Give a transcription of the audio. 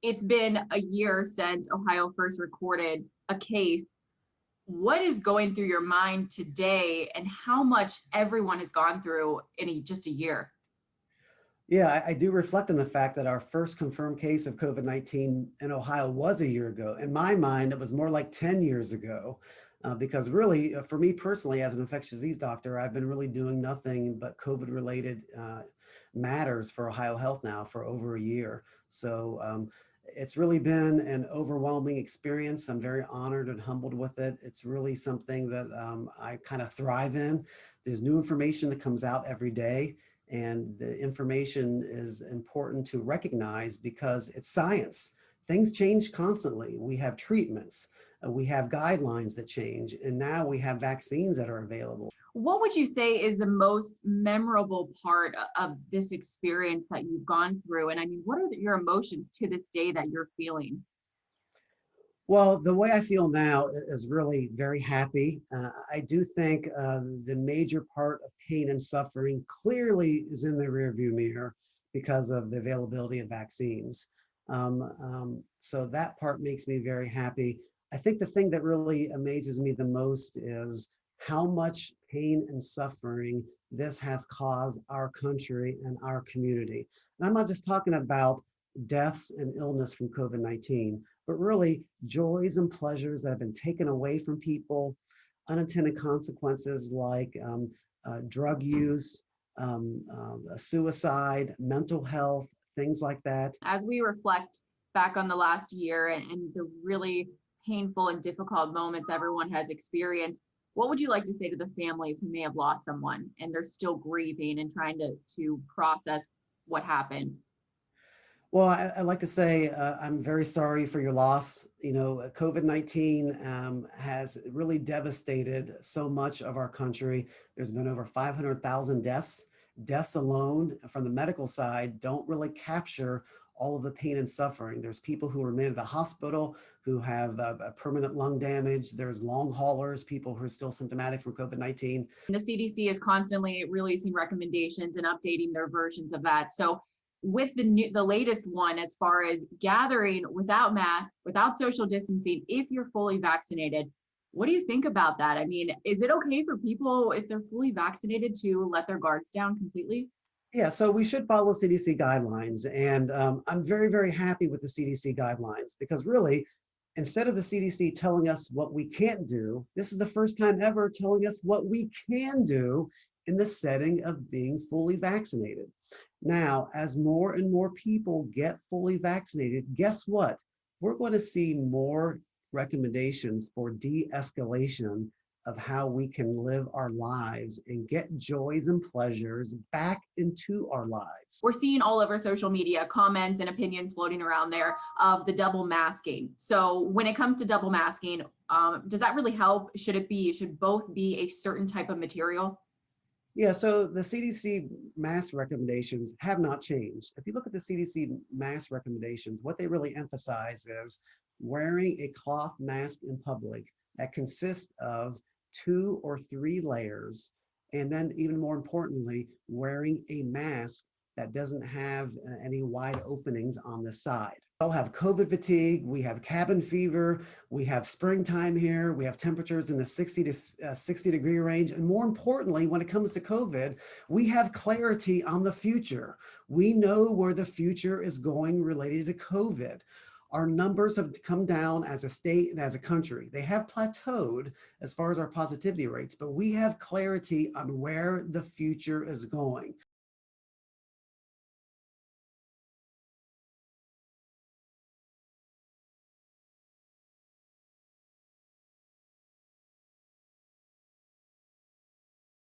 It's been a year since Ohio first recorded a case. What is going through your mind today and how much everyone has gone through in just a year? Yeah, I do reflect on the fact that our first confirmed case of COVID-19 in Ohio was a year ago. In my mind, it was more like 10 years ago, because really, for me personally, as an infectious disease doctor, I've been really doing nothing but COVID-related matters for Ohio Health now for over a year. So it's really been an overwhelming experience. I'm very honored and humbled with it. It's really something that I kind of thrive in. There's new information that comes out every day. And the information is important to recognize because it's science. Things change constantly. We have treatments, we have guidelines that change, and now we have vaccines that are available. What would you say is the most memorable part of this experience that you've gone through? And I mean, what are your emotions to this day that you're feeling? Well, the way I feel now is really very happy. I do think the major part of pain and suffering clearly is in the rearview mirror because of the availability of vaccines. So that part makes me very happy. I think the thing that really amazes me the most is how much pain and suffering this has caused our country and our community. And I'm not just talking about deaths and illness from COVID-19, but really joys and pleasures that have been taken away from people, unintended consequences like drug use, suicide, mental health, things like that. As we reflect back on the last year and the really painful and difficult moments everyone has experienced, what would you like to say to the families who may have lost someone and they're still grieving and trying to process what happened? Well, I like to say I'm very sorry for your loss. You know, COVID-19 has really devastated so much of our country. There's been over 500,000 deaths. Deaths alone from the medical side don't really capture all of the pain and suffering. There's people who remain at the hospital who have permanent lung damage. There's long haulers, people who are still symptomatic from COVID-19. The CDC is constantly releasing recommendations and updating their versions of that. So with the latest one, as far as gathering without masks, without social distancing, if you're fully vaccinated, what do you think about that? I mean, is it okay for people if they're fully vaccinated to let their guards down completely? Yeah, so we should follow CDC guidelines. And I'm very, very happy with the CDC guidelines because really, instead of the CDC telling us what we can't do, this is the first time ever telling us what we can do in the setting of being fully vaccinated. Now, as more and more people get fully vaccinated, guess what? We're going to see more recommendations for de escalation of how we can live our lives and get joys and pleasures back into our lives. We're seeing all over social media comments and opinions floating around there of the double masking. So when it comes to double masking, does that really help? Should both be a certain type of material? Yeah, so the CDC mask recommendations have not changed. If you look at the CDC mask recommendations, what they really emphasize is wearing a cloth mask in public that consists of 2 or 3 layers, and then even more importantly, wearing a mask that doesn't have any wide openings on the side. We all have COVID fatigue, we have cabin fever, we have springtime here, we have temperatures in the 60 to 60-degree range. And more importantly, when it comes to COVID, we have clarity on the future. We know where the future is going related to COVID. Our numbers have come down as a state and as a country. They have plateaued as far as our positivity rates, but we have clarity on where the future is going.